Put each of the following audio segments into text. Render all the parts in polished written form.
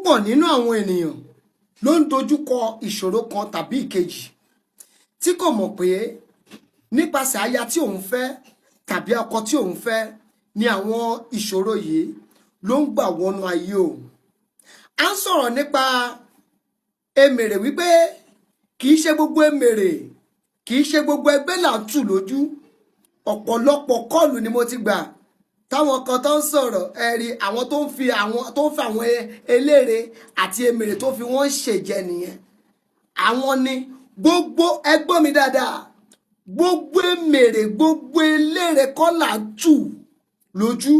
púpọ̀ nínú àwọn ènìyàn ló ń dojúkọ ìṣòro kan tàbí ìkejì tí kò mọ̀ pé nípasẹ̀ aya tí òun fẹ́ tàbí ọkọ tí òun fẹ́ ni àwọn ìṣòro yìí ló ń gbà wọnú ayé òun. À ń sọ̀rọ̀ nípa emèrè wípé kì í ṣe gbogbo emèrè, kì í ṣe gbogbo ẹgbẹ́ là ń tù lójú. Ọ̀pọ̀lọpọ̀ kọ́ọ̀lù ni mo ti gbà táwọn kan tó ń sọ̀rọ̀ ẹ̀rí àwọn tó ń fi àwọn eléré àti emèrè tó fi wọ́n ṣèjẹ nìyẹn. Àwọn ni gbogbo ẹgbọ́n mi dáadáa, gbogbo emèrè gbogbo eléré kọ́ là ń tù lójú.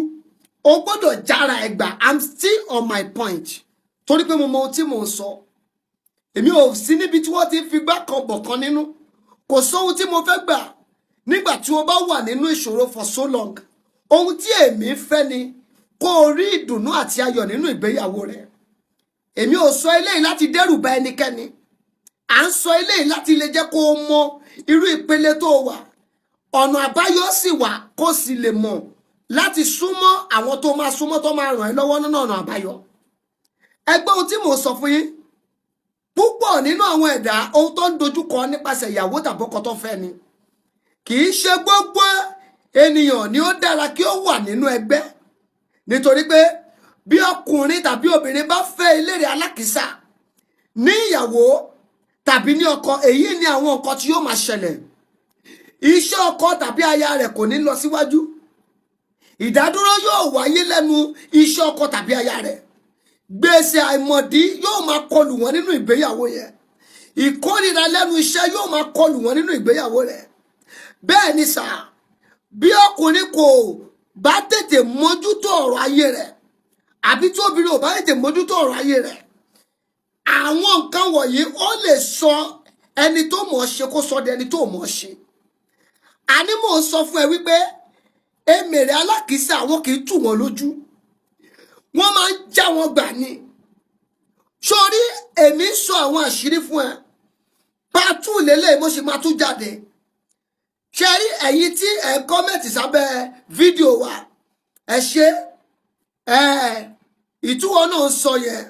O gbọ́dọ̀ jára ẹgbà. I'm still on my point torí pé mo mọ ohun tí mò ń sọ. Èmi ò sí níbi tí wọ́n ti fi gbá kan bọ̀ kan nínú. Kò sóhun tí mo fẹ́ gbà nígbà tí o bá wà nínú ìṣòro for so long. Ohun tí èmi fẹ́ ni kó o rí ìdùnnú àti ayọ̀ nínú ìgbéyàwó rẹ. Èmi ò sọ eléyìí láti dẹ́rù bà ẹnikẹ́ni. À ń sọ eléyìí láti lè jẹ́ kó o mọ irú ìpele tó wà. Ọ̀nà àbáyọ sì wà kó sì lè mọ̀ láti súnmọ́ àwọn tó máa súnmọ́ tó máa ràn ẹ́ lọ́wọ́ nínú ọ̀nà àbáyọ. Ẹgbẹ́ ohun tí mò ń sọ fún yín, púpọ̀ nínú àwọn ẹ̀dá ohun tó ń dojúkọ nípasẹ̀ ìyàwó tàbọ́kọ tó fẹ́ ni. Kì í ṣe gbogbo ènìyàn ni ó dára kí ó wà nínú ẹgbẹ́, nítorí pé bí ọkùnrin tàbí obìnrin bá fẹ́ eléré alákìísà ní ìyàwó tàbí ní ọkọ, èyí ni àwọn nǹkan tí yóò máa ṣẹlẹ̀. Iṣẹ́ ọkọ tàbí aya rẹ̀ kò ní lọ síwájú. Ìdádúró yóò wáyé lẹ́nu iṣẹ́ ọkọ tàbí aya rẹ̀. Gbèsè àìmọ̀dí yóò máa kọlù wọn nínú ìgbéyàwó yẹn. Ìkórìíra lẹ́nu iṣẹ́ yóò máa kọlù wọn nínú ìgbéyàwó rẹ̀. Bẹ́ẹ̀ ni sà, bí ọkùnrin kò bá tètè mójútó ọ̀rọ̀ ayé rẹ̀, àbí tí obìnrin ò bá tètè mójútó ọ̀rọ̀ ayé rẹ̀, àwọn nǹkan wọ̀nyí ó lè sọ ẹni tó mọ̀ ọ́ ṣe kó sọ di ẹni tó mọ̀ ọ́ ṣe. Àní mò ń sọ fún ẹ wípé emèrè alákìísà àwọn kì í tù wọ́n lójú. Wọ́n máa ń já wọn gbà ni. Sórí èmi sọ àwọn àṣírí fún ẹ. Pàtó lélẹ̀ mo sì máa tún jáde. Ṣé rí ẹ̀yin tí ẹ̀ ń kọ́mẹ̀tì sábẹ́ fídíò wa? Ẹ ṣe ìtúwọ́ náà sọ yẹn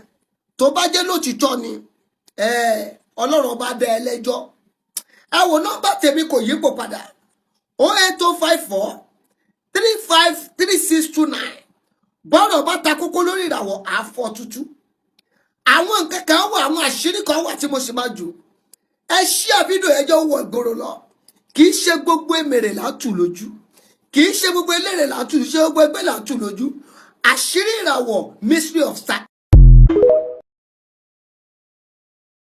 tó bá jẹ́ lótìtọ́ ni Ọlọ́run bá dá ẹ lẹ́jọ́. Ẹ wò nọ́mbà tèmi kò yípo padà 08054 353629. Bọ́rọ̀ bá ta kókó lórí ìràwọ̀ àfọ̀ tútù. Àwọn nǹkan kan wà, àwọn àṣírí kan wà tí mo sì máa jù. Ẹ ṣí àfídíò ẹjọ́ wọ ìgboro lọ. Kì í ṣe gbogbo emèrè là ń tù lójú. Kì í ṣe gbogbo eléré là ń tù lójú. Ṣé gbogbo ẹgbẹ́ là ń tù lójú. Àṣírí ìràwọ̀, mystery of star.